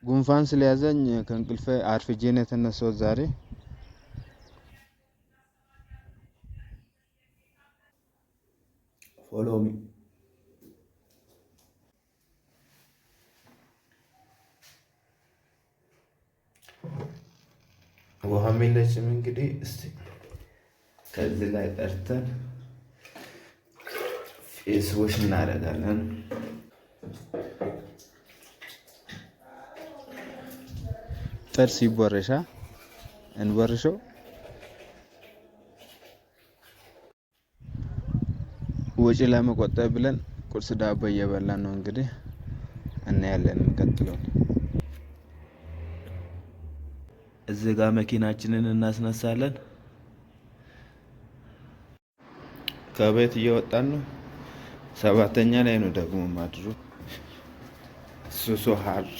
ጉንፋን ስለያዘኝ ከእንቅልፌ አርፍጄ ነው የተነሳሁት ዛሬ። follow me ውሃም የለችም እንግዲህ እስቲ ከዚህ ላይ ቀርተን ፌስ ዋሽ እናደርጋለን። ጥርስ ይቦረሻ እንቦርሸው። ወጪ ለመቆጠብ ብለን ቁርስ ዳቦ እየበላን ነው እንግዲህ እናያለን እንቀጥለው። እዚህ ጋር መኪናችንን እናስነሳለን። ከቤት እየወጣን ነው። 7ኛ ላይ ነው ደግሞ ማድሩ ሱሱ ሃርድ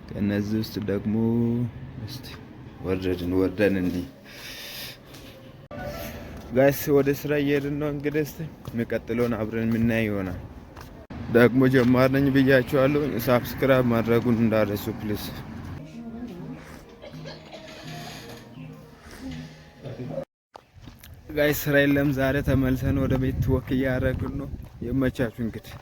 ከነዚህ ውስጥ ደግሞ እስቲ ወርደን እንዲ ጋይስ ወደ ስራ እየሄድን ነው እንግዲህ እስቲ የሚቀጥለውን አብረን የምናይ ይሆናል። ደግሞ ጀማሪ ነኝ ብያችኋለሁ። ሳብስክራይብ ማድረጉን እንዳትረሱ ፕሊዝ። ጋይስ ስራ የለም ዛሬ ተመልሰን ወደ ቤት ወክ እያደረግን ነው። ይመቻችሁ እንግዲህ